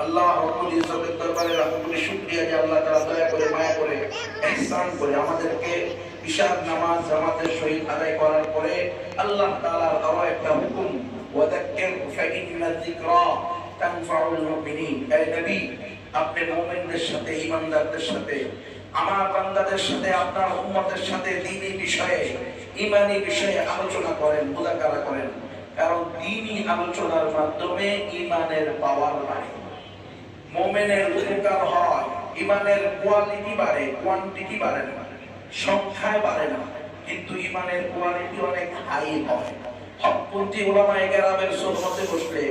আল্লাহ রাব্বুল ইজ্জতের দরবারে লাখো শুকরিয়া যে আল্লাহ তাআলা দয়া করে মায়া করে ইহসান করে আমাদেরকে ইশার নামাজ জামাতের সহিত আদায় করার পরে আল্লাহ তাআলার দেওয়া একটা হুকুম ওয়াদাক্কির ফাইন্না যিকরা তানফাউল মুমিনিন। হে নবী, আপনি মুমিনদের সাথে ঈমানদারদের সাথে আমার বান্দাদের সাথে আপনার উম্মতের সাথে দ্বীনি বিষয়ে ঈমানি বিষয়ে আলোচনা করেন, মুযাকারা করেন, কারণ দ্বীনি আলোচনার মাধ্যমে ঈমানের পাওয়ার বাড়ে, মুমিনের উপকার হয়, ঈমানের কোয়ালিটি বাড়ে, কোয়ান্টিটি বাড়ে না, সংখ্যায় বাড়ে না, কিন্তু ঈমানের কোয়ালিটি অনেক হাই হয়। হকপন্থী উলামায়ে কেরামের সোহবতে বসলে,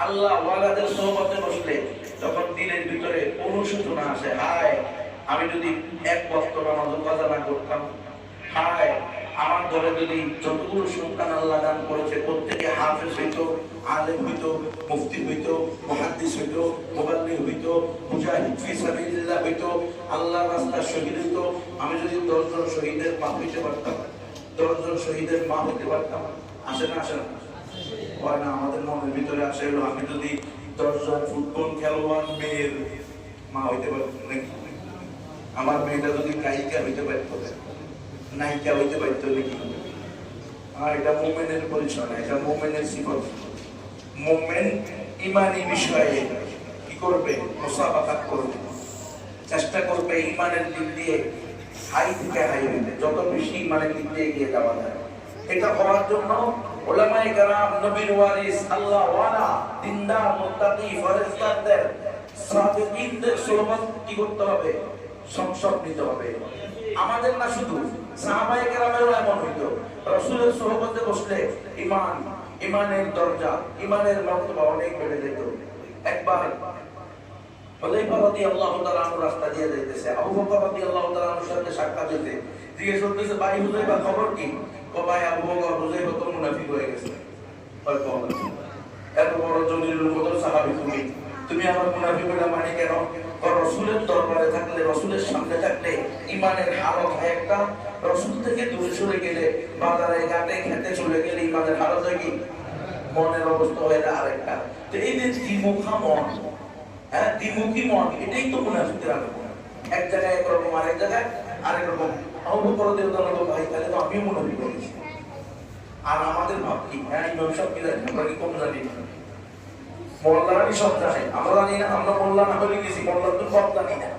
আল্লাহ ওয়ালাদের সোহবতে বসলে যখন দিলের ভিতরে অনুশোচনা আসে, হায় আমি যদি এক ওয়াক্ত নামাজ কাজা না করতাম, হায় আমার ঘরে যদি যতগুলো সন্তান আল্লাহ দান করেছে প্রত্যেকে হাফেজ হইতো, আলেম হইতো, মুফতি হইতো, মুহাদ্দিস হইতো, মুবাল্লিগ হইতো, মুজাহিদ ফি সাবিলিল্লাহ হইতো, আল্লাহর রাস্তায় শহীদ হইতো, আমি যদি 10 জন শহীদের মা হইতে পারতাম, 10 জন শহীদের মা হইতে পারতাম, আসে না আসে না? হয় না? আমাদের মনের ভিতরে আসে হলো আমি যদি 10 জন ফুটবল খেলোয়াড় মেয়ের মা হইতে পারতাম, নাকি আমার মেয়েটা যদি গায়িকা হইতে পারতো, নায়িকা হইতে পারতো নাকি? আর এটা মুমিনের পরিচয় না, এটা মুমিনের সিফত। মুমিন ঈমানি বিষয়ে কি করবে? মুসাবাকাত করবে, চেষ্টা করবে ঈমানের দিক দিয়ে হাই থেকে হাই হইতে, যত বেশি ঈমানের দিক দিয়ে এগিয়ে যাওয়া যায়। এটা হওয়ার জন্য উলামায়ে কেরাম, নবীর ওয়ারিস, আল্লাহ ওয়ালা, দিনদার, মুত্তাকি, ফরেজগারদের, সাদিকিনদের সোহবত কি করতে হবে? সংসদ নিতে হবে। আমাদের না, শুধু সাহাবায়ে কেরামেরও এমন হইতো, রাসূলের সোহবতে বসলে ঈমানের দরজা, ঈমানের মর্তবা অনেক বেড়ে যেত। একবার হুযায়ফা রাদিয়াল্লাহু তাআলা আনহু রাস্তা দিয়ে যাইতেছে, আবু বকর রাদিয়াল্লাহু তাআলা আনহুর সাথে সাক্ষাৎ হইতে জিজ্ঞেস করতেছে, ভাই হুযায়ফা খবর কি? ও ভাই আবু বকর, হুযায়ফা তো মুনাফিক হয়ে গেছে। হয়তো এত বড় জলিলুল কদর সাহাবী তুমি আমার মুনাফিক বলে মানে কেন? রাসূলের দরবারে থাকলে, রাসূলের সামনে থাকলে ঈমানের হালত হয় একটা, রাসূল থেকে দূরে সরে গেলে, বাজারে ঘাটে খেতে চলে গেলে ঈমানের হালত হয় কি? মনের অবস্থা হয় আরেকটা। তো এই যে দ্বিমুখা মন, দ্বিমুখী মন, এটাই তো মুনাফিকের আলামত। এক জায়গায় একরকম, আরেক জায়গায় আরেক রকম। আবু বকর রাদিয়াল্লাহু তাআলা ভাই, তাহলে তো আমিও মুনাফিক হয়েছি। আর আমাদের ভাব কি? ইমাম সাহেব কি জানেন? আমরা কি কম জানি? মোল্লারানি সব জানে, আমরা জানি না। আমরা মোল্লা না হলে গেছি, মোল্লা তো সব জানি না।